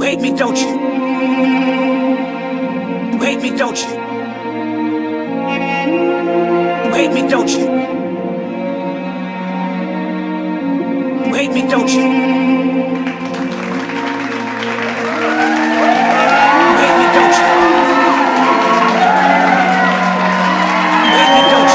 hate me, don't you? You hate me, don't you? You hate me, don't you? You hate me, don't you? You hate me, don't you? You hate me, don't you?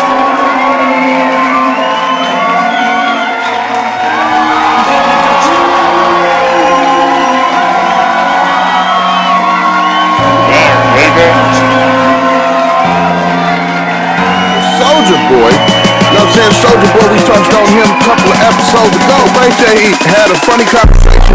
Soulja Boy, you know what I'm saying? Soulja Boy, we touched on him a couple of episodes ago. Right there, he had a funny conversation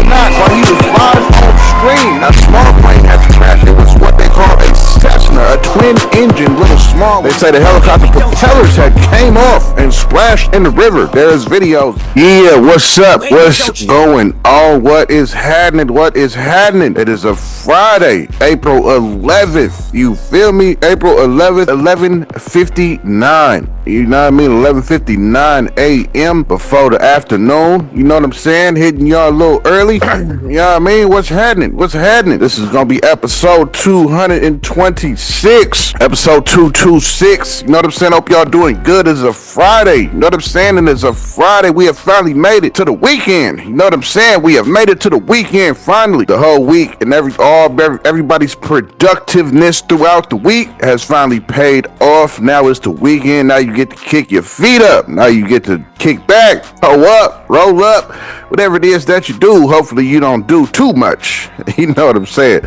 while he was live on screen. Now, small plane had to crash. It was what they call a Cessna, a twin-engine little small. They say the helicopter propellers had came off and splashed in the river. There's videos. Yeah, what's up? What's going on? What is happening? What is happening? It is a Friday, April 11th. You feel me? April 11th, 11:59. You know what I mean? 11:59 a.m. before the afternoon. You know what I'm saying? Hitting y'all a little early. You know what I mean? What's happening? What's happening? This is gonna be episode 226. Episode 226. You know what I'm saying? Hope y'all doing good. It's a Friday. You know what I'm saying? And it's a Friday. We have finally made it to the weekend. You know what I'm saying? We have made it to the weekend finally. The whole week and everybody's productiveness throughout the week has finally paid off. Now it's the weekend. Now you get to kick your feet up. Now you get to kick back, hoe up, roll up, whatever it is that you do. Hopefully you don't do too much. You know what I'm saying?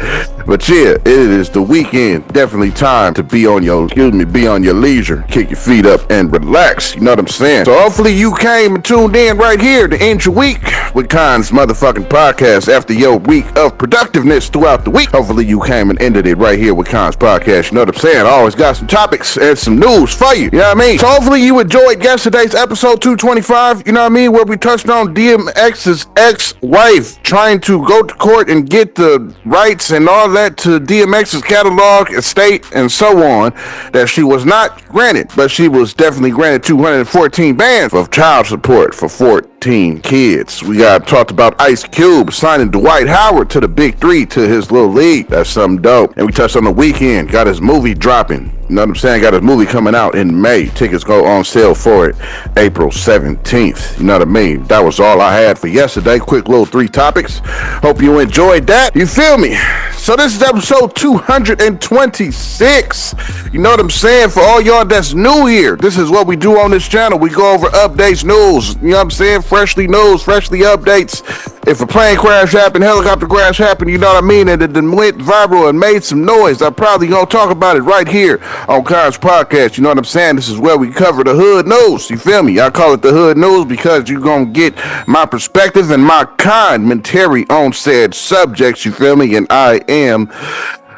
But yeah, it is the weekend. Definitely time to be on your leisure, kick your feet up and relax. You know what I'm saying? So hopefully you came and tuned in right here to end your week with Kons motherfucking podcast after your week of productiveness throughout the week. Hopefully you came and ended it right here with Kons podcast. You know what I'm saying? I always got some topics and some news for you. You know what I mean? So hopefully you enjoyed yesterday's episode 225. You know what I mean? Where we touched on DMX's ex-wife trying to go to court and get the rights and all that to DMX's catalog, estate, and so on, that she was not granted, but she was definitely granted 214 bands of child support for 14 kids. We got talked about Ice Cube signing Dwight Howard to the Big Three to his little league. That's something dope. And we touched on the weekend, got his movie dropping. You know what I'm saying? Got his movie coming out in May. Tickets go on sale for it April 17th. You know what I mean? That was all I had for yesterday. Quick little 3 topics. Hope you enjoyed that. You feel me? So this is episode 226. You know what I'm saying? For all y'all that's new here, this is what we do on this channel. We go over updates, news. You know what I'm saying? Freshly news, freshly updates. If a plane crash happened, helicopter crash happened, you know what I mean, and it went viral and made some noise, I'm probably gonna talk about it right here on Kons podcast. You know what I'm saying? This is where we cover the hood news. You feel me? I call it the hood news because you're gonna get my perspective and my commentary on said subjects. You feel me? And I am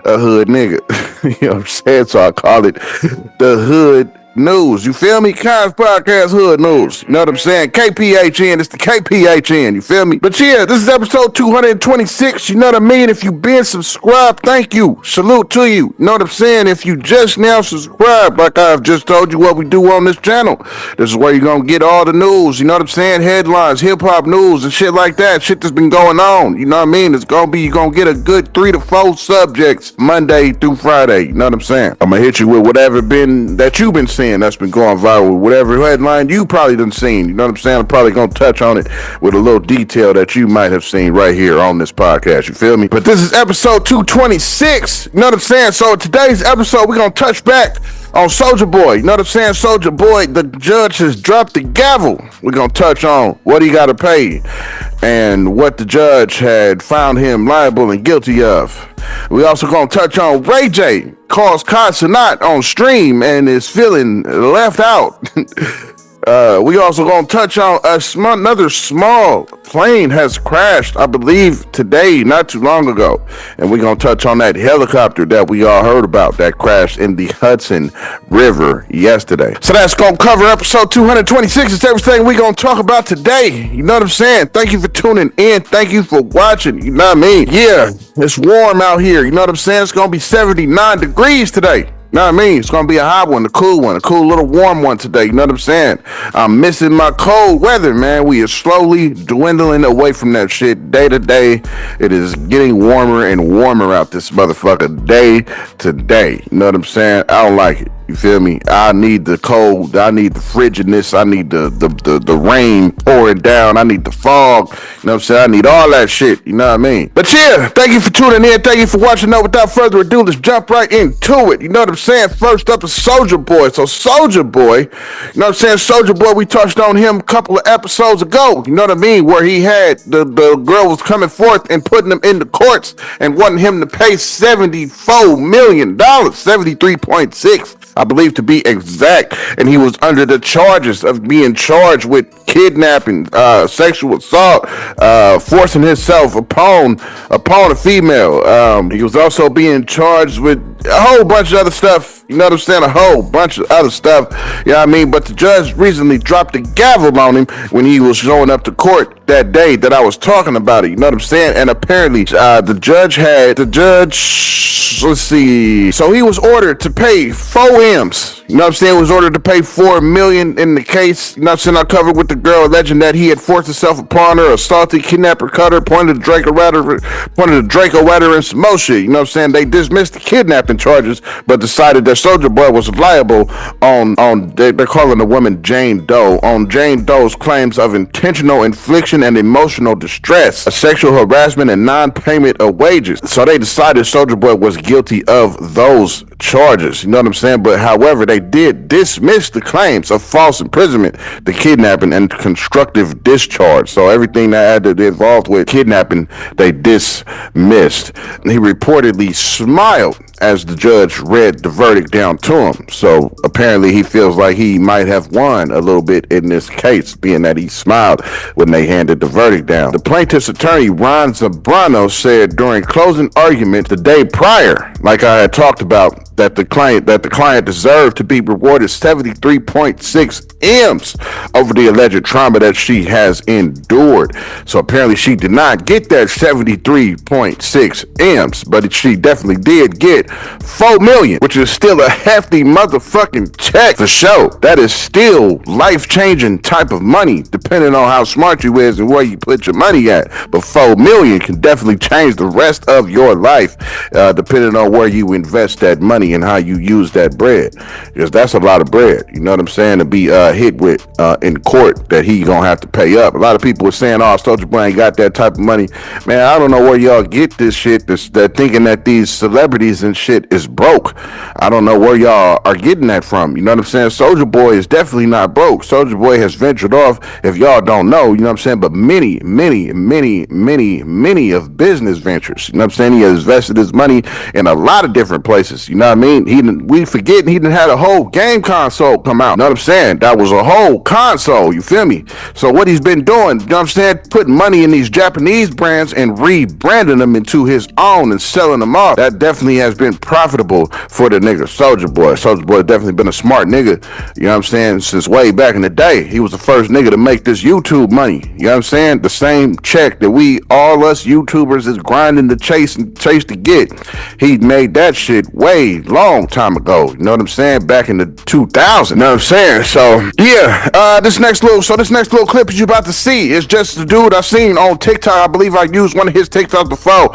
a hood nigga. You know what I'm saying? So I call it the hood news. You feel me? Kons podcast hood news. You know what I'm saying? KPHN. It's the KPHN. You feel me? But yeah, this is episode 226. You know what I mean? If you've been subscribed, thank you. Salute to you. You know what I'm saying? If you just now subscribed, like I've just told you what we do on this channel, this is where you're gonna get all the news. You know what I'm saying? Headlines, hip-hop news, and shit like that. Shit that's been going on. You know what I mean? It's gonna be, you're gonna get a good 3 to 4 subjects Monday through Friday. You know what I'm saying? I'm gonna hit you with whatever that you've been seeing that's been going viral, whatever headline you probably done seen. You know what I'm saying? I'm probably gonna touch on it with a little detail that you might have seen right here on this podcast. You feel me? But this is episode 226. You know what I'm saying? So today's episode, we're gonna touch back on Soulja Boy. You know what I'm saying? Soulja Boy, the judge has dropped the gavel. We're gonna touch on what he gotta pay and what the judge had found him liable and guilty of. We also gonna touch on Ray J calls Kons on stream and is feeling left out. We also gonna touch on another small plane has crashed, I believe today, not too long ago, and we're gonna touch on that helicopter that we all heard about that crashed in the Hudson River yesterday. So that's gonna cover episode 226. It's everything we gonna talk about today. You know what I'm saying? Thank you for tuning in. Thank you for watching. You know what I mean? Yeah, it's warm out here. You know what I'm saying? It's gonna be 79 degrees today. Know what I mean? It's gonna be a hot one, a cool little warm one today. You know what I'm saying? I'm missing my cold weather, man. We are slowly dwindling away from that shit day to day. It is getting warmer and warmer out this motherfucker day to day. You know what I'm saying? I don't like it. You feel me? I need the cold. I need the frigidness. I need the rain pouring down. I need the fog. You know what I'm saying? I need all that shit. You know what I mean? But yeah, thank you for tuning in. Thank you for watching. Now, without further ado, let's jump right into it. You know what I'm saying? First up is Soulja Boy. So Soulja Boy, you know what I'm saying? Soulja Boy, we touched on him a couple of episodes ago. You know what I mean? Where he had the girl was coming forth and putting him in the courts and wanting him to pay $74 million, 73.6. I believe to be exact, and he was under the charges of being charged with kidnapping, sexual assault, forcing himself upon a female. He was also being charged with a whole bunch of other stuff. You know what I'm saying? A whole bunch of other stuff. You know what I mean? But the judge recently dropped the gavel on him when he was showing up to court that day that I was talking about it. You know what I'm saying? And apparently, the judge, let's see. So he was ordered to pay 4 M's. You know what I'm saying? He was ordered to pay $4 million in the case. You know what I'm saying? I covered with the girl alleging that he had forced himself upon her, assaulted, kidnapped her, cut her, pointed to Draco at her, and some more shit. You know what I'm saying? They dismissed the kidnapping charges, but decided that Soulja Boy was liable they're calling the woman Jane Doe, on Jane Doe's claims of intentional infliction and emotional distress, sexual harassment, and non-payment of wages. So they decided Soulja Boy was guilty of those charges. You know what I'm saying? But however, they did dismiss the claims of false imprisonment, the kidnapping, and constructive discharge. So everything that had to involved with kidnapping, they dismissed. He reportedly smiled as the judge read the verdict down to him. So apparently he feels like he might have won a little bit in this case, being that he smiled when they handed the verdict down. The plaintiff's attorney, Ron Zambrano, said during closing argument the day prior, like I had talked about, that the client deserved to be rewarded 73.6 M's over the alleged trauma that she has endured. So apparently she did not get that 73.6 M's, but she definitely did get 4 million, which is still a hefty motherfucking check for sure. That is still life-changing type of money, depending on how smart you is and where you put your money at. But 4 million can definitely change the rest of your life, depending on where you invest that money and how you use that bread, because that's a lot of bread. You know what I'm saying? To be hit with in court that he gonna have to pay up. A lot of people are saying, "Oh, Soulja Boy ain't got that type of money." Man, I don't know where y'all get this shit. That thinking that these celebrities and shit is broke. I don't know where y'all are getting that from. You know what I'm saying? Soulja Boy is definitely not broke. Soulja Boy has ventured off. If y'all don't know, you know what I'm saying? But many of business ventures. You know what I'm saying? He has invested his money in a lot of different places. You know what I mean? We forget he done had a whole game console come out. You know what I'm saying? That was a whole console. You feel me? So what he's been doing, you know what I'm saying? Putting money in these Japanese brands and rebranding them into his own and selling them off. That definitely has been profitable for the nigga Soulja Boy. Soulja Boy definitely been a smart nigga. You know what I'm saying? Since way back in the day, he was the first nigga to make this YouTube money. You know what I'm saying? The same check that all us YouTubers is grinding to chase to get. He made that shit way long time ago. You know what I'm saying? Back in the 2000s. You know what I'm saying? So yeah, this next little clip that you about to see is just the dude I seen on TikTok. I believe I used one of his TikToks before.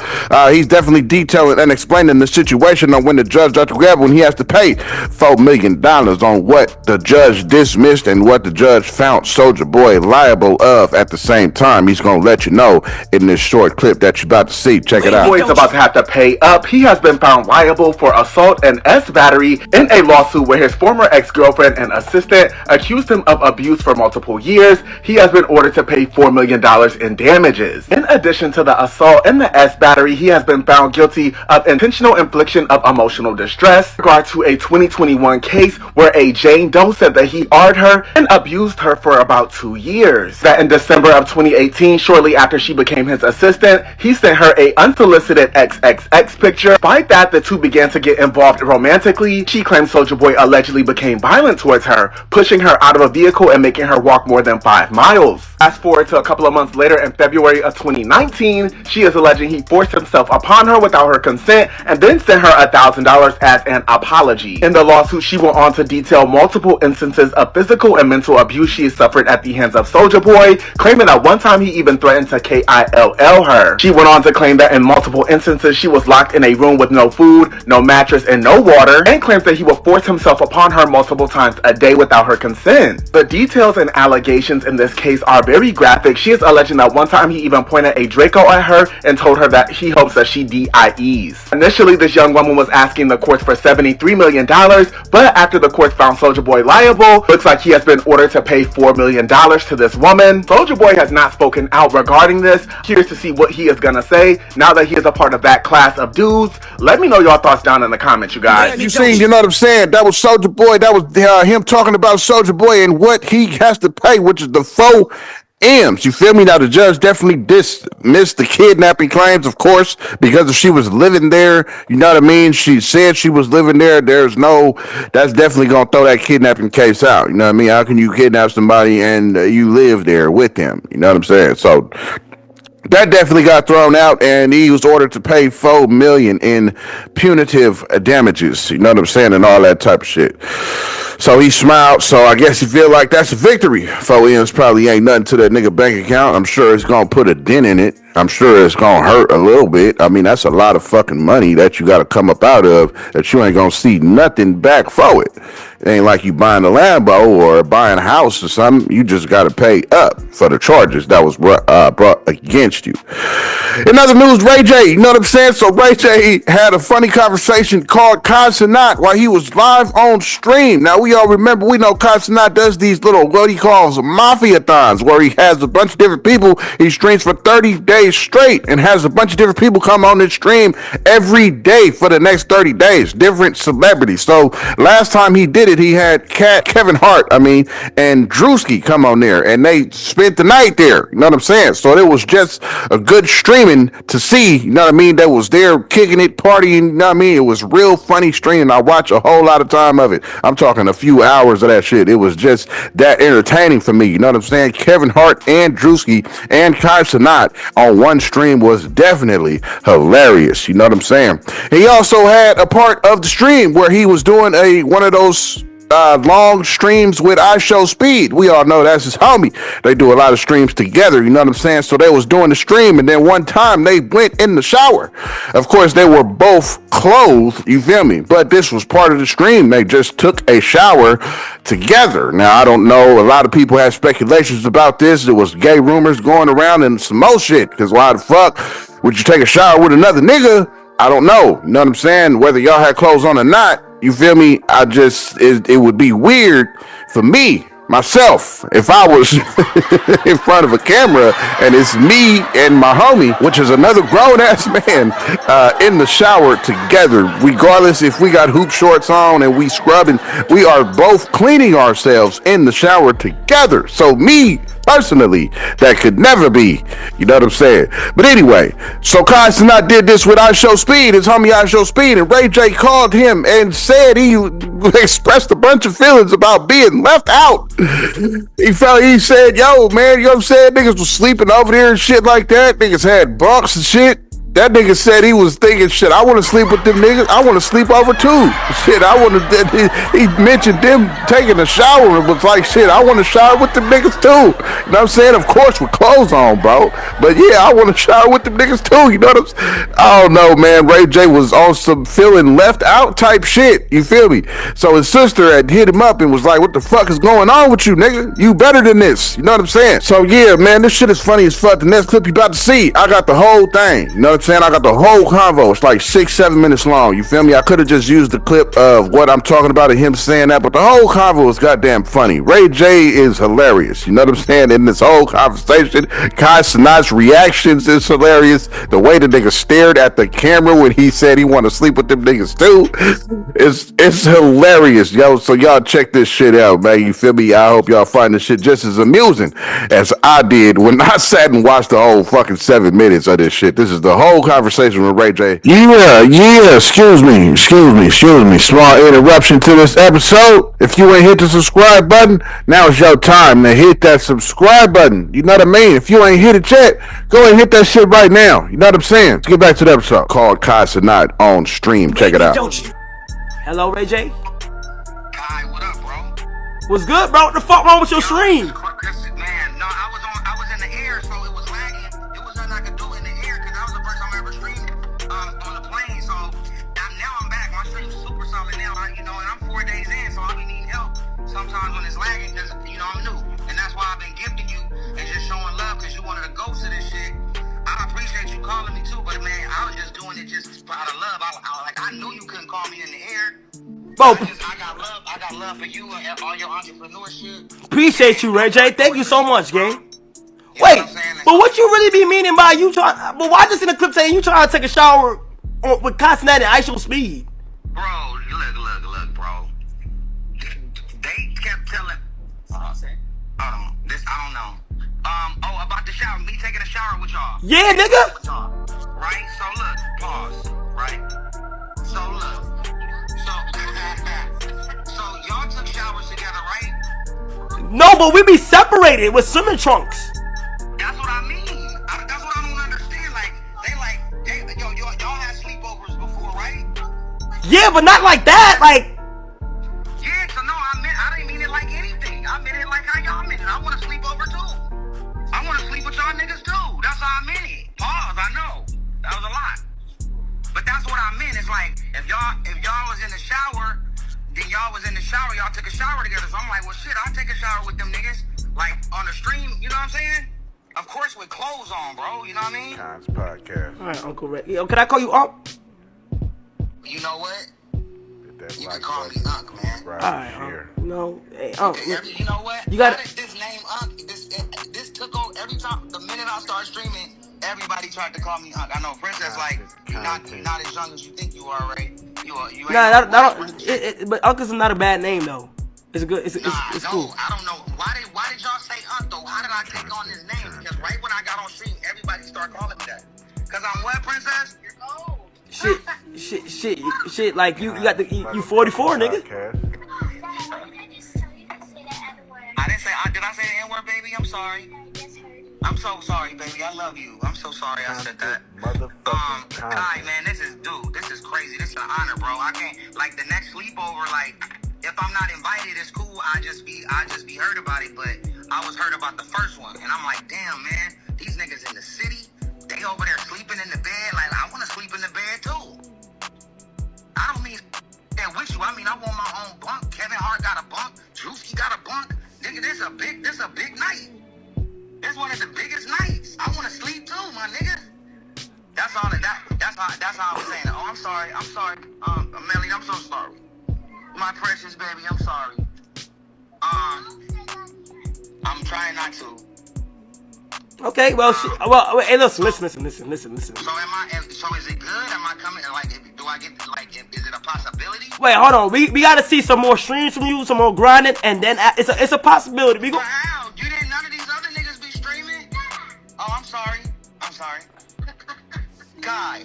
He's definitely detailing and explaining the situation on when the judge got to grab when he has to pay $4 million on what the judge dismissed and what the judge found Soulja Boy liable of at the same time. He's gonna let you know in this short clip that you're about to see. Check it out. Boy's about to have to pay up. He has been found liable for assault and battery in a lawsuit where his former ex-girlfriend and assistant accused him of abuse for multiple years. He has been ordered to pay $4 million in damages. In addition to the assault and the battery, he has been found guilty of intentional infliction of emotional distress in regard to a 2021 case where a Jane Doe said that he arred her and abused her for about 2 years. That in December of 2018, shortly after she became his assistant, he sent her a unsolicited XXX picture. Despite that, the two began to get involved romantically. She claims Soulja Boy allegedly became violent towards her, pushing her out of a vehicle and making her walk more than 5 miles. Fast forward to a couple of months later, in February of 2019, she is alleging he forced himself upon her without her consent and then sent giving her $1,000 as an apology. In the lawsuit, she went on to detail multiple instances of physical and mental abuse she suffered at the hands of Soulja Boy, claiming that one time he even threatened to KILL her. She went on to claim that in multiple instances she was locked in a room with no food, no mattress, and no water, and claims that he would force himself upon her multiple times a day without her consent. The details and allegations in this case are very graphic. She is alleging that one time he even pointed a Draco at her and told her that he hopes that she DIEs. Initially, this young woman was asking the courts for $73 million, but after the courts found Soulja Boy liable, looks like he has been ordered to pay $4 million to this woman. Soulja Boy has not spoken out regarding this. Curious to see what he is gonna say now that he is a part of that class of dudes. Let me know your thoughts down in the comments, you guys. You seen, you know what I'm saying? That was Soulja Boy. That was him talking about Soulja Boy and what he has to pay, which is the 4 M's. You feel me? Now, the judge definitely dismissed the kidnapping claims, of course, because if she was living there, you know what I mean? She said she was living there. That's definitely going to throw that kidnapping case out. You know what I mean? How can you kidnap somebody and you live there with them? You know what I'm saying? So that definitely got thrown out, and he was ordered to pay $4 million in punitive damages. You know what I'm saying, and all that type of shit. So he smiled. So I guess he feel like that's a victory. 4 M's probably ain't nothing to that nigga bank account. I'm sure it's gonna put a dent in it. I'm sure it's gonna hurt a little bit. I mean, that's a lot of fucking money that you gotta come up out of that you ain't gonna see nothing back for it. It ain't like you buying a Lambo or buying a house or something. You just gotta pay up for the charges that was brought against you. In other news, Ray J, you know what I'm saying? So Ray J had a funny conversation called Kons while he was live on stream. Now, we all remember, we know Kons does these little, what he calls mafia-thons, where he has a bunch of different people. He streams for 30 days straight and has a bunch of different people come on his stream every day for the next 30 days, different celebrities. So last time he did it, he had Kevin Hart, and Drewski come on there, and they spent the night there. You know what I'm saying? So it was just a good streaming to see, you know what I mean? That was there kicking it, partying, you know what I mean? It was real funny streaming. I watched a whole lot of time of it. I'm talking a few hours of that shit. It was just that entertaining for me. You know what I'm saying? Kevin Hart and Drewski and Kai Cenat on one stream was definitely hilarious. You know what I'm saying? He also had a part of the stream where he was doing one of those long streams with ishowspeed. We all know that's his homie. They do a lot of streams together, you know what I'm saying? So they was doing the stream, and then one time they went in the shower. Of course, they were both clothed, you feel me? But this was part of the stream. They just took a shower together. Now, I don't know. A lot of people had speculations about this. There was gay rumors going around and some more shit, because why the fuck would you take a shower with another nigga? I don't know. You know what I'm saying? Whether y'all had clothes on or not, you feel me? It would be weird for me, myself, if I was in front of a camera and it's me and my homie, which is another grown-ass man, in the shower together. Regardless if we got hoop shorts on and we scrubbing, we are both cleaning ourselves in the shower together. So me, personally, that could never be. You know what I'm saying? But anyway, so Kai Cenat did this with ishowspeed, his homie ishowspeed, and Ray J called him and said he expressed a bunch of feelings about being left out. He said, yo, man, you know what I'm saying? Niggas was sleeping over there and shit like that. Niggas had bunks and shit. That nigga said he was thinking, shit, I want to sleep with them niggas. I want to sleep over too. Shit, he mentioned them taking a shower and was like, shit, I want to shower with them niggas too. You know what I'm saying? Of course, with clothes on, bro. But yeah, I want to shower with them niggas too. You know what I'm saying? I don't know, man. Ray J was on some feeling left out type shit. You feel me? So his sister had hit him up and was like, what the fuck is going on with you, nigga? You better than this. You know what I'm saying? So yeah, man, this shit is funny as fuck. The next clip you about to see, I got the whole thing. You know what I'm saying? I got the whole convo. It's like 6-7 minutes long. You feel me? I could have just used the clip of what I'm talking about and him saying that, but the whole convo is goddamn funny. Ray J is hilarious. You know what I'm saying? In this whole conversation, Kai Cenat's reactions is hilarious. The way the nigga stared at the camera when he said he want to sleep with them niggas too, it's hilarious, yo. So y'all check this shit out, man. You feel me? I hope y'all find this shit just as amusing as I did when I sat and watched the whole fucking 7 minutes of this shit. This is the whole whole conversation with Ray J. Yeah, excuse me. Small interruption to this episode. If you ain't hit the subscribe button, now it's your time to hit that subscribe button. You know what I mean? If you ain't hit it yet, go ahead and hit that shit right now. You know what I'm saying? Let's get back to the episode called Kons Not on stream. Check it out. Don't you? Hello, Ray J. Kai, what up, bro? What's good, bro? What the fuck wrong with your stream? Man, no, I was in the air, so it was lagging. It was nothing I could do in the air, because that was the first time I ever streamed on the plane, so now I'm back. My stream's super solid now, and I'm 4 days in, so I'll be needing help sometimes when it's lagging, because, I'm new. And that's why I've been gifting you and just showing love, because you one of the ghosts of this shit. I appreciate you calling me, too, but, man, I was just doing it just out of love. I knew you couldn't call me in the air. Bro, I got love for you and all your entrepreneurship. appreciate you, Ray J. Thank you so much, gang. Wait, but what you really be meaning by you trying? But why just in the clip saying you trying to take a shower with Constant and ishowspeed? Bro, look, bro. They kept telling. This I don't know. About the shower, me taking a shower with y'all. Yeah, nigga. With y'all, right? So look, pause. Right. So look. So y'all took showers together, right? No, but we be separated with swimming trunks. That's what I mean. That's what I don't understand. Y'all had sleepovers before, right? Yeah, but not like that. Like, Yeah, so no, I didn't mean it like anything. I meant it like how y'all meant it. I want to sleep over too. I want to sleep with y'all niggas too. That's how I meant it. Pause, I know. That was a lot. But that's what I meant. It's like, if y'all was in the shower, then y'all was in the shower, y'all took a shower together. So I'm like, well, shit, I'll take a shower with them niggas. Like, on the stream, you know what I'm saying? Of course, with clothes on, bro. You know what I mean? Kons Podcast. all right, Uncle Ray. Yo, can I call you Unc? You know what? That You like can call me button Unc, man. right All right, here. no, hey, Unc. You know what? You got How did this name Unc? This took over every time. The minute I started streaming, everybody tried to call me Unc. I know Princess like you're not as young as you think you are, right? You ain't Nah, but Unc is not a bad name though. It's good. It's cool. I don't know why did y'all say Unc though? How did I take on this name? Because right when I got on stream, everybody started calling me that. Cause I'm what, Princess? You're old. Shit. Like you got you 44, nigga. I didn't say. Did I say the N-word, baby? I'm sorry. I'm so sorry, baby. I love you. I'm so sorry I said that. Kai, man, this is crazy. This is an honor, bro. I can't, like, the next sleepover, like, if I'm not invited, it's cool. I just be hurt about it, but I was hurt about the first one. And I'm like, damn, man, these niggas in the city, they over there sleeping in the bed. Like, I want to sleep in the bed, too. I don't mean that with you. I mean, I want my own bunk. Kevin Hart got a bunk. Drewski got a bunk. Nigga, this a big night. This one of the biggest nights. I want to sleep too, my nigga. That's all that's how I was saying it. Oh, I'm sorry. Melly, I'm so sorry. My precious baby, I'm sorry. I'm trying not to. Okay, well, hey, listen. So is it good? Am I coming? Like, do I get, like, is it a possibility? Wait, hold on. We gotta see some more streams from you, some more grinding, and then it's a possibility. We go. Wow, none of these other niggas be streaming? Oh, I'm sorry. Guy,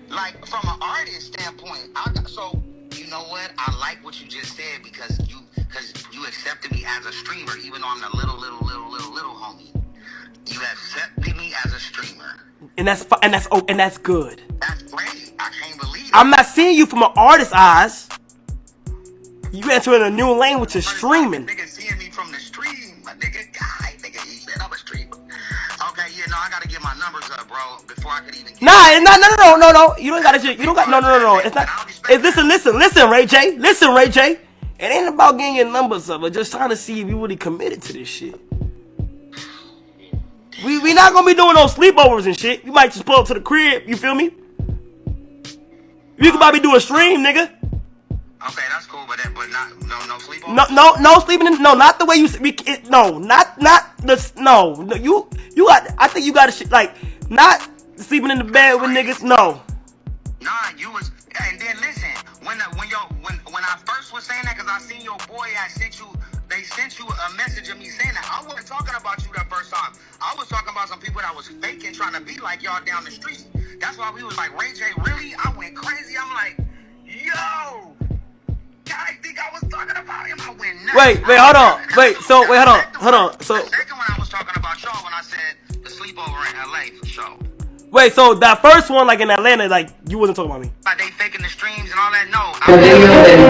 like, from an artist standpoint, so, you know what? I like what you just said because you accepted me as a streamer, even though I'm the little homie. You accepted me as a streamer. And that's good. That's great. I can't believe it. I'm not seeing you from an artist's eyes. You entering a new lane with your streaming. Nigga seeing me from the stream, my nigga. He said I'm a streamer. Okay, yeah, no, I gotta get my numbers up, bro, before I could even get No. You don't got no. It's not. Listen, Ray J. It ain't about getting your numbers up, but just trying to see if you really committed to this shit. We not gonna be doing no sleepovers and shit. You might just pull up to the crib. You feel me? You could probably do a stream, nigga. Okay, that's cool, but no sleepovers. No sleeping in. No, not the way you. You got. I think you got to like not sleeping in the bed with niggas. No. Nah, you was. And then listen, when I first was saying that, cause I seen your boy had sent you. They sent you a message of me saying that. I wasn't talking about you that first time. I was talking about some people that was faking, trying to be like y'all down the street. about, we was like, Ray J, really? I went crazy. I'm like, yo, I think I was talking about him. I went nuts. Wait, hold on. Hold on. So the second one I was talking about y'all when I said the sleepover in LA for sure. wait, so that first one, like in Atlanta, like you wasn't talking about me. Like they faking the streams and all that. No.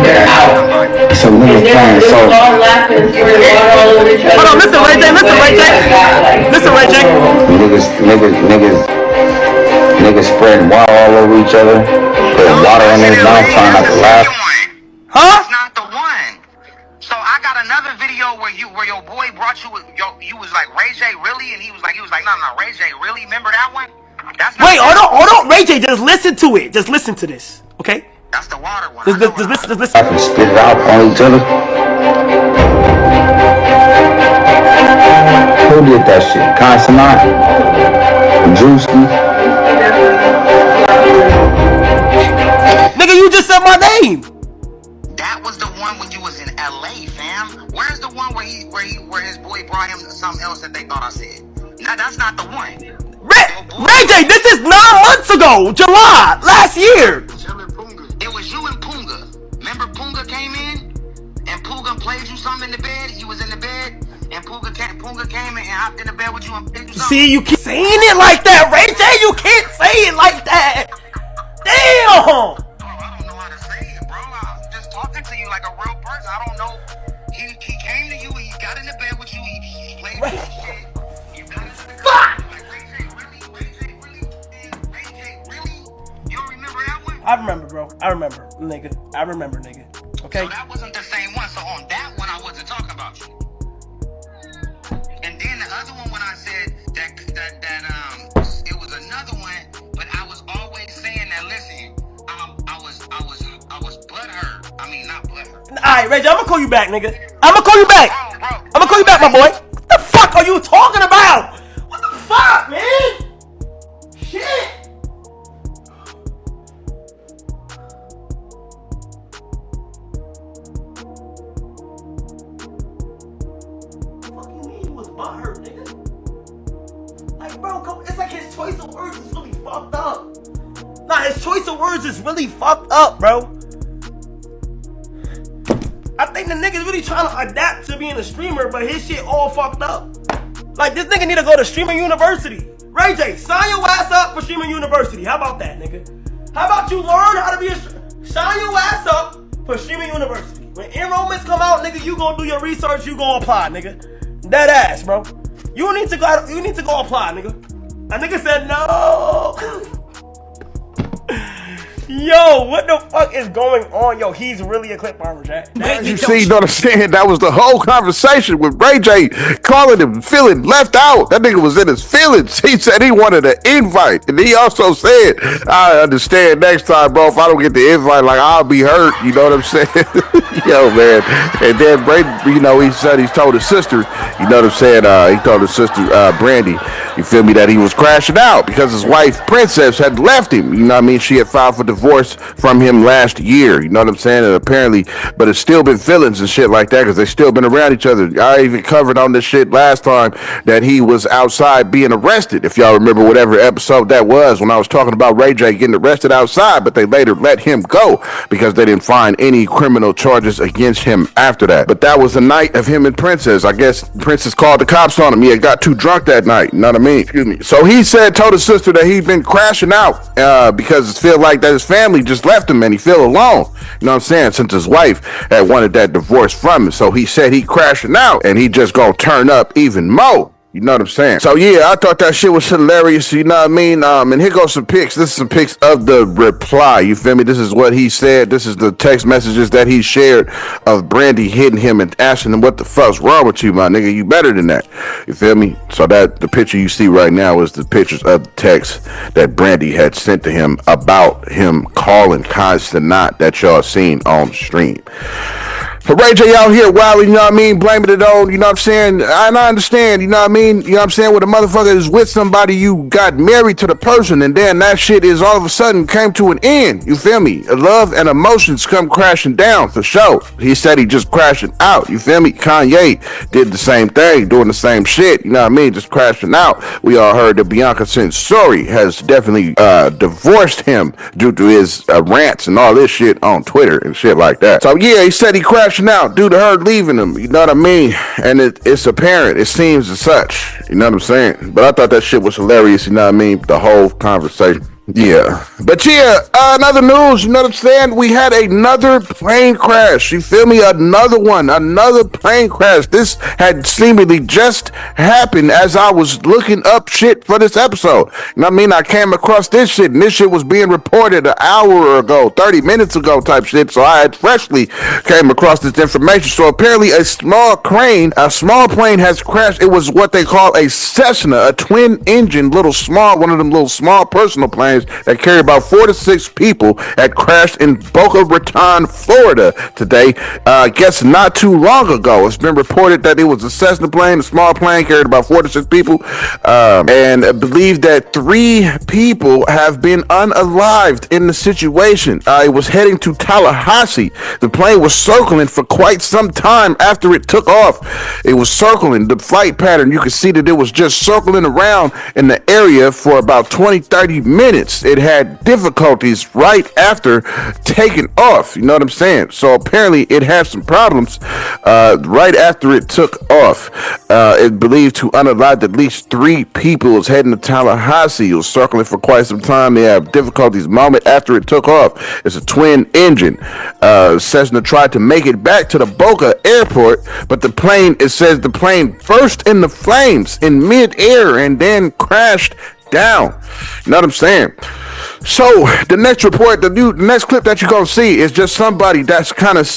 They're out. So niggas playing so. all laughing, all over each other. Hold on, listen, Ray J. Niggas spreading water all over each other. Putting water in their mouth, trying not to laugh. Huh? That's not the one. So I got another video where your boy brought you. You was like, Ray J, really? And he was like, no, Ray J, really? Remember that one? That's not. Wait, hold on, Ray J. Just listen to it. Just listen to this, okay? That's the water one. Just listen. And spit it out on each other. Who did that shit? Consonant? Drewski? Nigga, you just said my name. That was the one when you was in LA, fam. Where's the one where his boy brought him something else that they thought I said? Nah, that's not the one. Ray J, this is 9 months ago, July last year. It was you and Punga. Remember Punga came in and Punga played you something in the bed. He was in the bed and Punga came in and hopped in the bed with you and played you something. See, you keep saying it like that, Ray J. You can't say it like that. Damn. Oh, I don't know how to say it, bro. I'm just talking to you like a real person. I don't know. He came to you. He got in the bed with you. He played with you shit. You got into the Fuck. like Ray J, really? Ray J, really? You don't remember that one? I remember, bro. I remember, nigga. Okay. So that wasn't the same one. So on that one, I wasn't talking about you. And then the other one, when I said that it was another one, but I was always saying that. Listen, I was butthurt. I mean, not butthurt. All right, Ray J. I'm gonna call you back, nigga. I'm gonna call you back, my boy. What the fuck are you talking about? What the fuck, man? Shit. Butthurt, nigga. Like, bro, it's like his choice of words is really fucked up. Nah, his choice of words is really fucked up, bro. I think the nigga's really trying to adapt to being a streamer, but his shit all fucked up. Like, this nigga need to go to streaming university. Ray J, sign your ass up for streaming university. How about that, nigga? How about you learn how to be a sign your ass up for streaming university. When enrollments come out, nigga, you gonna do your research, you gonna apply, nigga. That ass, bro. You need to go apply, nigga. A nigga said no. Yo, what the fuck is going on? Yo, he's really a clip farmer, Jack. You see, you know what I'm saying? That was the whole conversation with Ray J calling him feeling left out. That nigga was in his feelings. He said he wanted an invite. And he also said, I understand next time, bro, if I don't get the invite, like, I'll be hurt. You know what I'm saying? Yo, man. And then, you know, he said he's told his sister, you know what I'm saying? He told his sister, Brandy, you feel me, that he was crashing out because his wife, Princess, had left him. You know what I mean? She had filed for divorce from him last year. You know what I'm saying? And apparently, but it's still been feelings and shit like that because they still been around each other. I even covered on this shit last time that he was outside being arrested. If y'all remember whatever episode that was when I was talking about Ray J getting arrested outside, but they later let him go because they didn't find any criminal charges against him after that. But that was the night of him and Princess. I guess Princess called the cops on him. He had got too drunk that night. You know what I mean? Excuse me. So he told his sister that he'd been crashing out because it feel like that his family just left him and he feel alone. You know what I'm saying? Since his wife had wanted that divorce from him. So he said he crashing out and he just gonna turn up even more. You know what I'm saying? So yeah, I thought that shit was hilarious. You know what I mean? And here goes some pics. This is some pics of the reply. You feel me? This is what he said. This is the text messages that he shared of Brandy hitting him and asking him, what the fuck's wrong with you, my nigga? You better than that. You feel me? So that the picture you see right now is the pictures of the text that Brandy had sent to him about him calling Kons that y'all seen on stream. Ray J out here wilding, you know what I mean, blaming it on, you know what I'm saying, and I understand, you know what I mean, you know what I'm saying, when a motherfucker is with somebody, you got married to the person, and then that shit is all of a sudden came to an end, you feel me? Love and emotions come crashing down, for sure. He said he just crashing out, you feel me? Kanye did the same thing, doing the same shit, you know what I mean, just crashing out. We all heard that Bianca Censori has definitely divorced him due to his rants and all this shit on Twitter and shit like that. So yeah, he said he crashed out due to her leaving him, you know what I mean? And it's apparent, it seems as such, you know what I'm saying? But I thought that shit was hilarious, you know what I mean? The whole conversation. Yeah. But yeah, another news, you know what I'm saying? We had another plane crash, you feel me? Another plane crash. This had seemingly just happened as I was looking up shit for this episode. You know what I mean? I came across this shit, and this shit was being reported an hour ago, 30 minutes ago type shit, so I had freshly came across this information. So apparently a small plane has crashed. It was what they call a Cessna, a twin engine, one of them little small personal planes that carried about 4 to 6 people, had crashed in Boca Raton, Florida today. I guess not too long ago. It's been reported that it was a Cessna plane, a small plane, carried about 4 to 6 people, and I believe that 3 people have been unalived in the situation. It was heading to Tallahassee. The plane was circling for quite some time after it took off. It was circling. The flight pattern, you could see that it was just circling around in the area for about 20-30 minutes. It had difficulties right after taking off, you know what I'm saying? So apparently it had some problems right after it took off. It believed to unalive at least 3 people. It was heading to Tallahassee. It was circling for quite some time. They have difficulties moment after it took off. It's a twin engine. Cessna tried to make it back to the Boca airport, but it says the plane burst in the flames in mid-air and then crashed down. You know what I'm saying? So the next report, the next clip that you're gonna see is just somebody that's kind of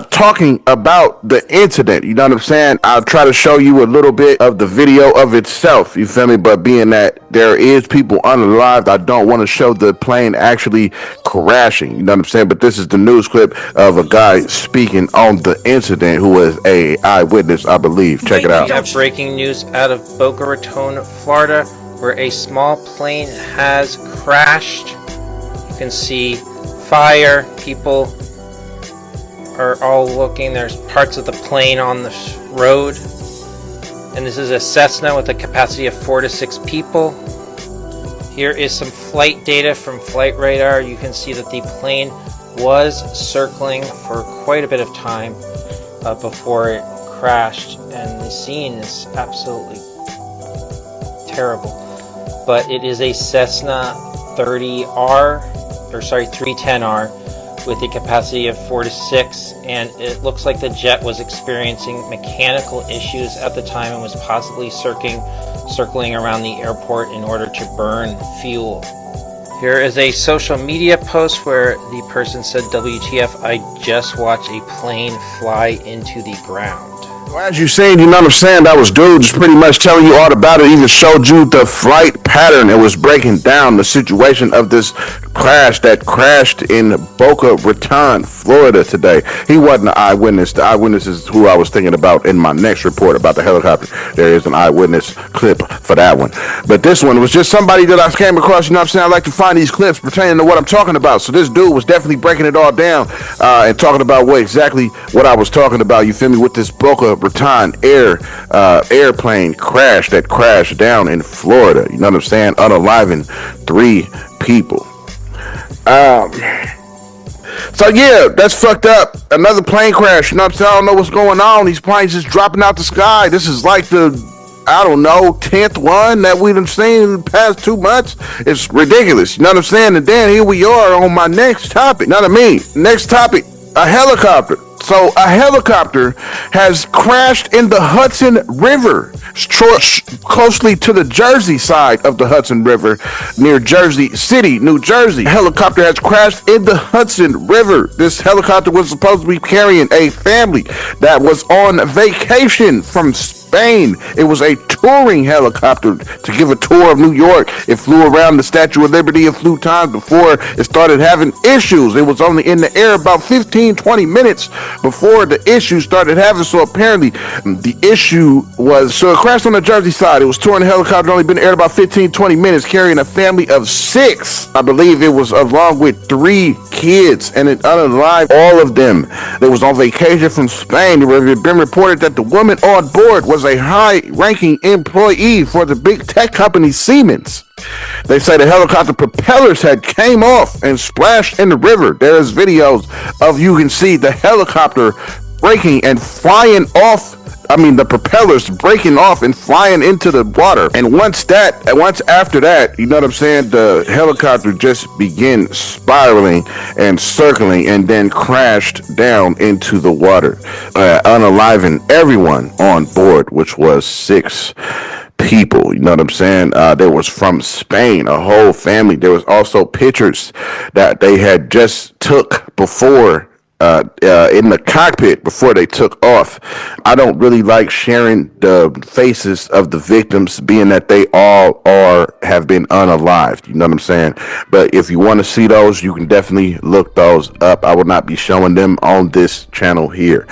talking about the incident. You know what I'm saying? I'll try to show you a little bit of the video of itself. You feel me? But being that there is people unalived, I don't want to show the plane actually crashing. You know what I'm saying? But this is the news clip of a guy speaking on the incident who was a eyewitness, I believe. Check it out. We have breaking news out of Boca Raton, Florida, where a small plane has crashed. You can see fire. People are all looking. There's parts of the plane on the road. And this is a Cessna with a capacity of 4 to 6 people. Here is some flight data from Flight Radar. You can see that the plane was circling for quite a bit of time before it crashed. And the scene is absolutely terrible. But it is a Cessna 310R with a capacity of 4 to 6, and it looks like the jet was experiencing mechanical issues at the time and was possibly circling around the airport in order to burn fuel. Here is a social media post where the person said, "WTF, I just watched a plane fly into the ground." Well, as you seen, you know what I'm saying, that was dude just pretty much telling you all about it. Even showed you the flight pattern. It was breaking down the situation of this crash that crashed in Boca Raton, Florida today. He wasn't an eyewitness. The eyewitness is who I was thinking about in my next report about the helicopter. There is an eyewitness clip for that one. But this one was just somebody that I came across, you know what I'm saying? I like to find these clips pertaining to what I'm talking about. So this dude was definitely breaking it all down and talking about exactly what I was talking about, you feel me, with this Boca Raton airplane crash that crashed down in Florida. You know what I'm saying? Unaliving 3 people. So yeah, that's fucked up. Another plane crash. You know what I'm saying? I don't know what's going on. These planes just dropping out the sky. This is like the, I don't know, 10th one that we done seen in the past 2 months. It's ridiculous. You know what I'm saying? And then here we are on my next topic. You know what I mean? Next topic, a helicopter. So a helicopter has crashed in the Hudson River, closely to the Jersey side of the Hudson River, near Jersey City, New Jersey. A helicopter has crashed in the Hudson River. This helicopter was supposed to be carrying a family that was on vacation from Spain Spain. It was a touring helicopter to give a tour of New York. It flew around the Statue of Liberty a few times before it started having issues. It was only in the air about 15-20 minutes before the issue started having. So apparently the issue was, so it crashed on the Jersey side. It was touring the helicopter, only been in the air about 15-20 minutes, carrying a family of 6. I believe it was along with 3 kids, and it unalived all of them. They was on vacation from Spain. It had been reported that the woman on board was a high-ranking employee for the big tech company Siemens. They say the helicopter propellers had came off and splashed in the river. There's videos of, you can see the helicopter breaking and flying off. The propellers breaking off and flying into the water. And once after that, you know what I'm saying, the helicopter just began spiraling and circling and then crashed down into the water, unaliving everyone on board, which was 6 people. You know what I'm saying? There was from Spain, a whole family. There was also pictures that they had just took before in the cockpit before they took off. I don't really like sharing the faces of the victims, being that they all have been unalived. You know what I'm saying? But if you want to see those, you can definitely look those up. I will not be showing them on this channel here.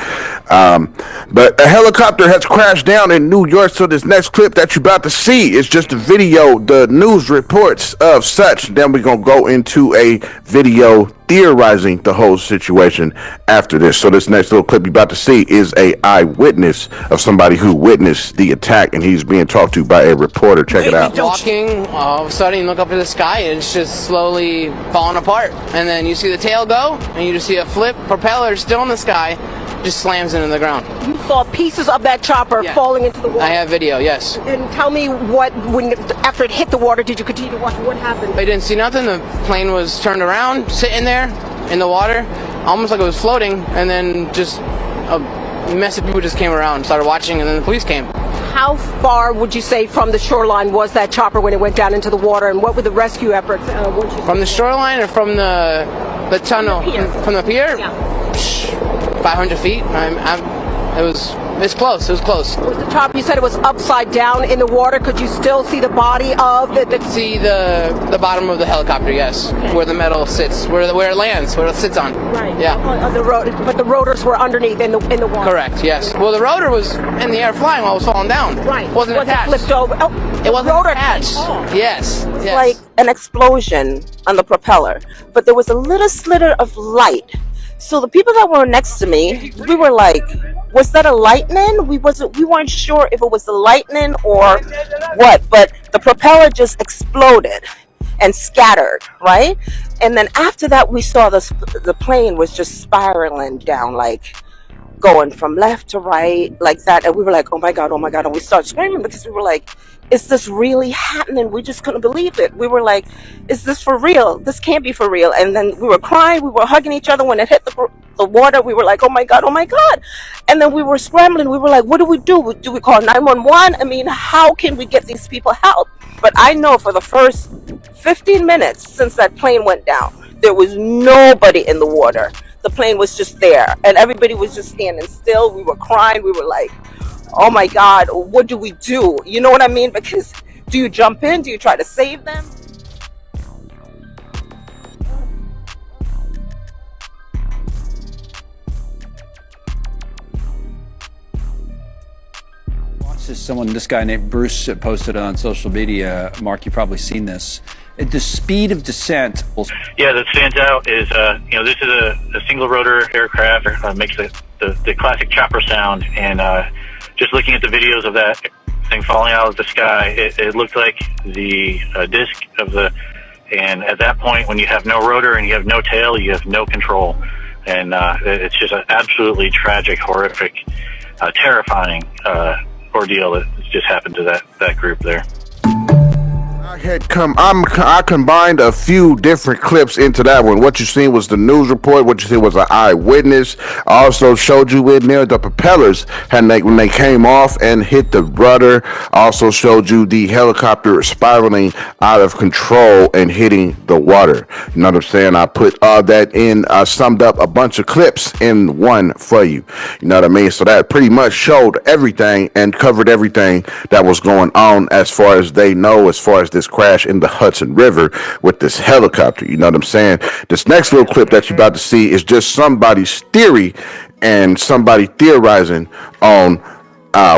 But a helicopter has crashed down in New York. So this next clip that you're about to see is just a video, the news reports of such. Then we're going to go into a video theorizing the whole situation after this. So this next little clip you're about to see is a eyewitness of somebody who witnessed the attack, and he's being talked to by a reporter. Check it out. Walking, all of a sudden you look up at the sky and it's just slowly falling apart, and then you see the tail go and you just see a flip, propeller still in the sky, just slams into the ground. You saw pieces of that chopper falling into the water? I have video, yes. And tell me after it hit the water, did you continue to watch? What happened? I didn't see nothing. The plane was turned around, sitting there in the water, almost like it was floating, and then just a mess of people just came around, started watching, and then the police came. How far would you say from the shoreline was that chopper when it went down into the water, and what were the rescue efforts? From the shoreline or from the tunnel? From the pier? Yeah. 500 feet. It's close. It was close. Was the chopper, you said it was upside down in the water? Could you still see the body of the see the bottom of the helicopter, yes. Okay. Where the metal sits, where it lands, where it sits on. Right. Yeah. On the road, but the rotors were underneath in the water. Correct, yes. Well, the rotor was in the air flying while it was falling down. Right. Wasn't attached. Flipped over. Oh, it wasn't rotor attached. Yes. It's like an explosion on the propeller, but there was a little slitter of light. So the people that were next to me, we were like, was that a lightning? We weren't sure if it was the lightning or what, but the propeller just exploded and scattered, right? And then after that, we saw the plane was just spiraling down, like going from left to right like that. And we were like, oh my God. And we started screaming because we were like, is this really happening? We just couldn't believe it. We were like, is this for real? This can't be for real. And then we were crying. We were hugging each other. When it hit the water, we were like, oh my God. And then we were scrambling. We were like, what do we do? Do we call 911? I mean, how can we get these people help? But I know for the first 15 minutes since that plane went down, there was nobody in the water. The plane was just there. And everybody was just standing still. We were crying. We were like, oh my God, what do we do? You know what I mean? Because do you jump in? Do you try to save them? This guy named Bruce posted on social media. Mark, you've probably seen this. The speed of descent. Yeah, that stands out is, this is a single rotor aircraft. Makes the classic chopper sound, and just looking at the videos of that thing falling out of the sky, it looked like the disc of and at that point, when you have no rotor and you have no tail, you have no control. And it's just an absolutely tragic, horrific, terrifying ordeal that just happened to that group there. I combined a few different clips into that one. What you seen was the news report. What you seen was an eyewitness. I also showed you in there the propellers when they came off and hit the rudder. Also showed you the helicopter spiraling out of control and hitting the water. You know what I'm saying? I put all that in. I summed up a bunch of clips in one for you. You know what I mean? So that pretty much showed everything and covered everything that was going on as far as they know, as far as this crash in the Hudson River with this helicopter. You know what I'm saying? This next little clip that you're about to see is just somebody's theory and somebody theorizing on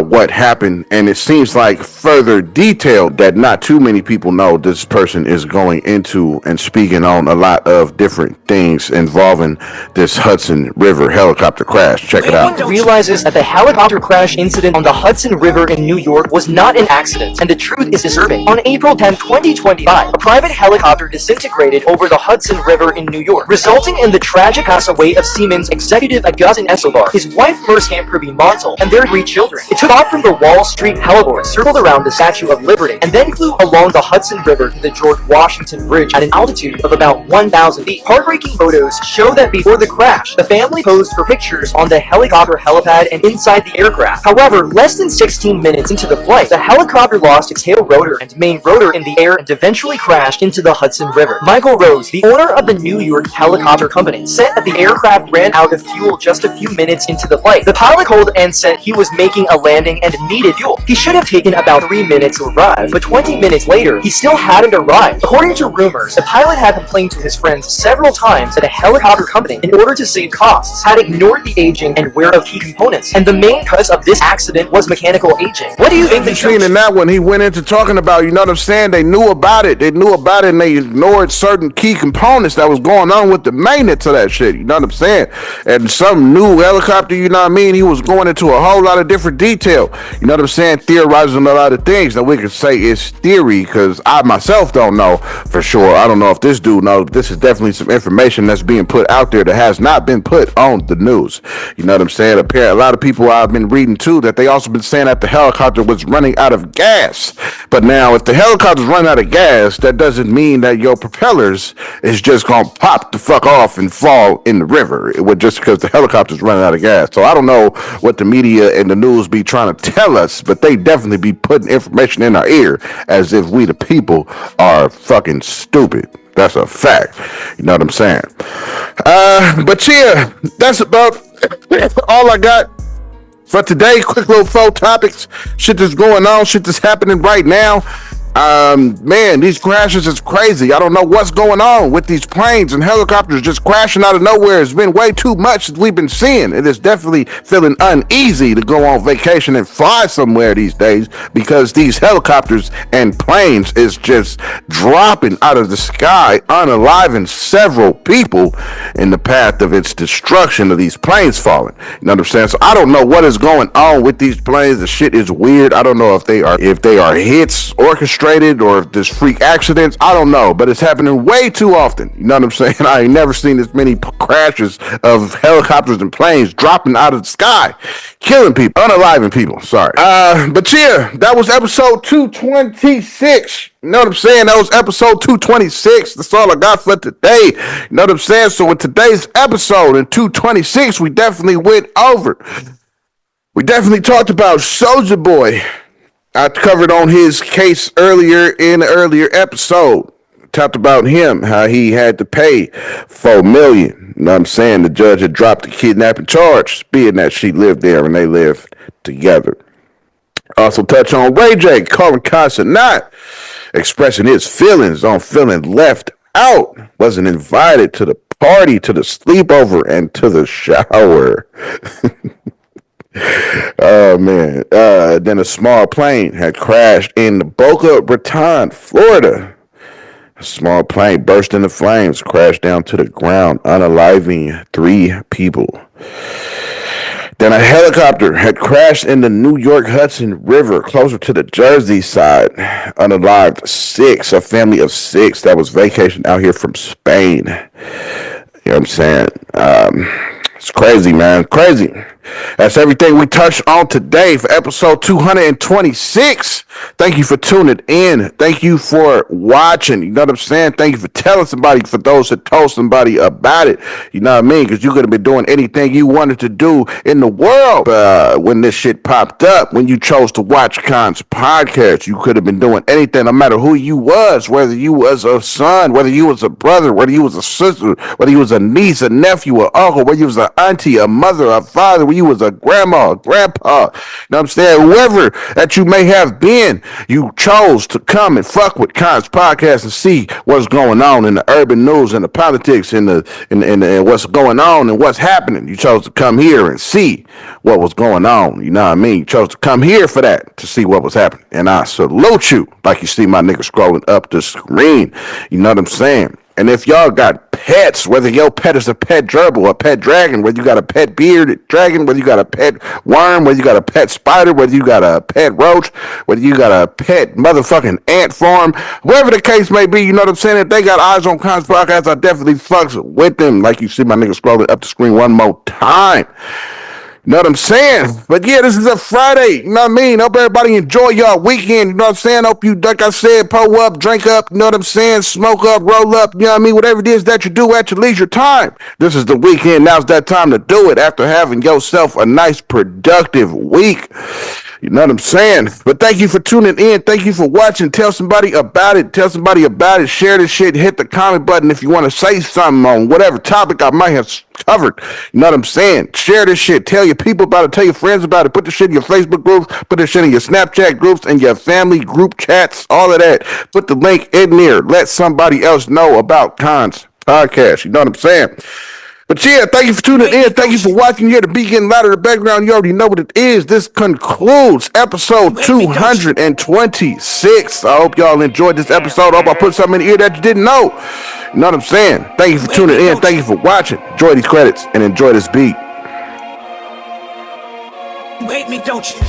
what happened, and it seems like further detail that not too many people know. This person is going into and speaking on a lot of different things involving this Hudson River helicopter crash. Check it out. What realizes that the helicopter crash incident on the Hudson River in New York was not an accident, and the truth is disturbing. On April 10, 2025, a private helicopter disintegrated over the Hudson River in New York, resulting in the tragic passaway of Siemens executive Agustin Escobar, his wife Merskamp Kirby-Montel, and their 3 children. It took off from the Wall Street heliport, circled around the Statue of Liberty, and then flew along the Hudson River to the George Washington Bridge at an altitude of about 1,000 feet. Heartbreaking photos show that before the crash, the family posed for pictures on the helicopter helipad and inside the aircraft. However, less than 16 minutes into the flight, the helicopter lost its tail rotor and main rotor in the air and eventually crashed into the Hudson River. Michael Rose, the owner of the New York Helicopter Company, said that the aircraft ran out of fuel just a few minutes into the flight. The pilot called and said he was making a landing and needed fuel. He should have taken about 3 minutes to arrive, but 20 minutes later, he still hadn't arrived. According to rumors, the pilot had complained to his friends several times that the helicopter company, in order to save costs, had ignored the aging and wear of key components, and the main cause of this accident was mechanical aging. What do you think? In that one, he went into talking about, you know what I'm saying, they knew about it and they ignored certain key components that was going on with the maintenance of that shit, you know what I'm saying? And some new helicopter, you know what I mean, he was going into a whole lot of different detail. You know what I'm saying? Theorizing a lot of things that we could say is theory, because I myself don't know for sure. I don't know if this dude knows, but this is definitely some information that's being put out there that has not been put on the news. You know what I'm saying? Apparently, a lot of people I've been reading too, that they also been saying that the helicopter was running out of gas. But now, if the helicopter's running out of gas, that doesn't mean that your propellers is just gonna pop the fuck off and fall in the river. It would just because the helicopter's running out of gas. So I don't know what the media and the news be trying to tell us, but they definitely be putting information in our ear as if we the people are fucking stupid. That's a fact. You know what I'm saying? But yeah, that's about all I got for today. Quick little 4 topics. Shit that's going on, shit that's happening right now. Man, these crashes is crazy. I don't know what's going on with these planes and helicopters just crashing out of nowhere. It's been way too much that we've been seeing. It is definitely feeling uneasy to go on vacation and fly somewhere these days, because these helicopters and planes is just dropping out of the sky, unaliving several people in the path of its destruction of these planes falling. You know what I'm saying? So I don't know what is going on with these planes. The shit is weird. I don't know if they are hits, orchestrated, or if there's freak accidents. I don't know, but it's happening way too often. You know what I'm saying? I ain't never seen this many crashes of helicopters and planes dropping out of the sky, killing people, unaliving people. Sorry. But yeah, that was episode 226. You know what I'm saying? That was episode 226. That's all I got for today. You know what I'm saying? So with today's episode in 226, we definitely went over. We definitely talked about Soulja Boy. I covered on his case earlier in the earlier episode. Talked about him, how he had to pay $4 million. You know what I'm saying? The judge had dropped the kidnapping charge, being that she lived there and they lived together. Also touch on Ray J calling Kons not expressing his feelings on feeling left out. Wasn't invited to the party, to the sleepover, and to the shower. Oh man. Then a small plane had crashed in Boca Raton, Florida. A small plane burst into flames, crashed down to the ground, unaliving 3 people. Then a helicopter had crashed in the New York Hudson River, closer to the Jersey side, unalived 6, a family of 6 that was vacationing out here from Spain. You know what I'm saying? It's crazy, man. Crazy. That's everything we touched on today for episode 226. Thank you for tuning in. Thank you for watching. You know what I'm saying? Thank you for telling somebody, for those that told somebody about it. You know what I mean? Because you could have been doing anything you wanted to do in the world. When this shit popped up, when you chose to watch Kons podcast, you could have been doing anything, no matter who you was, whether you was a son, whether you was a brother, whether you was a sister, whether you was a niece, a nephew, an uncle, whether you was an auntie, a mother, a father, whether you was a grandma, a grandpa. You know what I'm saying? Whoever that you may have been, you chose to come and fuck with Kons podcast and see what's going on in the urban news and the politics and what's going on and what's happening. You chose to come here and see what was going on. You know what I mean? You chose to come here for that, to see what was happening. And I salute you, like you see my nigga scrolling up the screen. You know what I'm saying? And if y'all got pets, whether your pet is a pet gerbil, a pet dragon, whether you got a pet bearded dragon, whether you got a pet worm, whether you got a pet spider, whether you got a pet roach, whether you got a pet motherfucking ant farm, whatever the case may be, you know what I'm saying? If they got eyes on Kons podcast, I definitely fucks with them. Like you see my nigga scrolling up the screen one more time. You know what I'm saying? But yeah, this is a Friday. You know what I mean? Hope everybody enjoy y'all weekend. You know what I'm saying? Hope you, like I said, pull up, drink up. You know what I'm saying? Smoke up, roll up. You know what I mean? Whatever it is that you do at your leisure time. This is the weekend. Now's that time to do it after having yourself a nice, productive week. You know what I'm saying? But thank you for tuning in. Thank you for watching. Tell somebody about it. Tell somebody about it. Share this shit. Hit the comment button if you want to say something on whatever topic I might have covered. You know what I'm saying? Share this shit. Tell your people about it. Tell your friends about it. Put this shit in your Facebook groups. Put this shit in your Snapchat groups and your family group chats. All of that. Put the link in there. Let somebody else know about Kons podcast. You know what I'm saying? But yeah, thank you for tuning in. Thank you for watching. Here, the beat getting louder in the background. You already know what it is. This concludes episode 226. I hope y'all enjoyed this episode. I hope I put something in the ear that you didn't know. You know what I'm saying? Thank you for tuning in. Thank you for watching. Enjoy these credits and enjoy this beat. Wait me, don't you?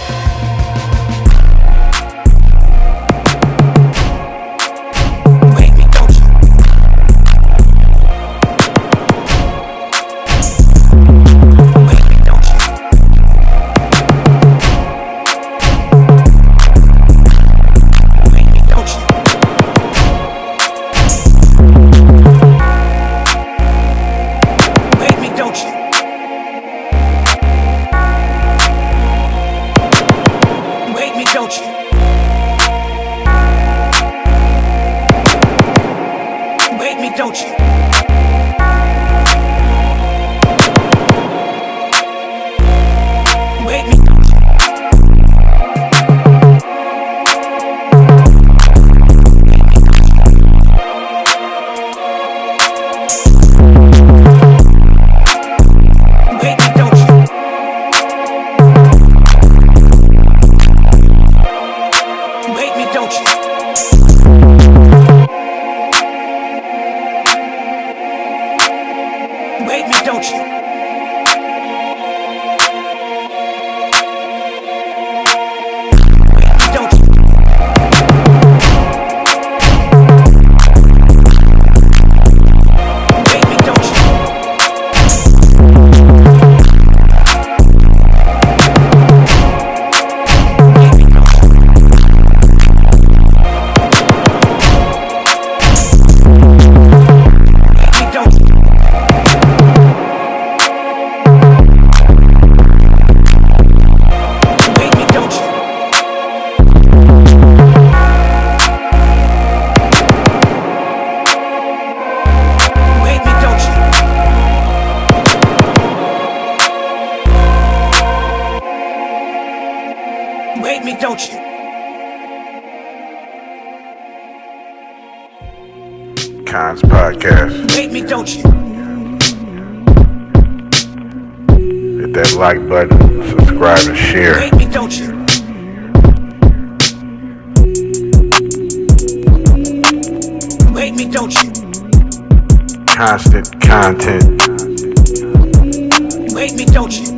Kons podcast. Wait me, don't you? Hit that like button, subscribe and share. Wait me, don't you? Wait me, don't you? Constant content. Wait me, don't you?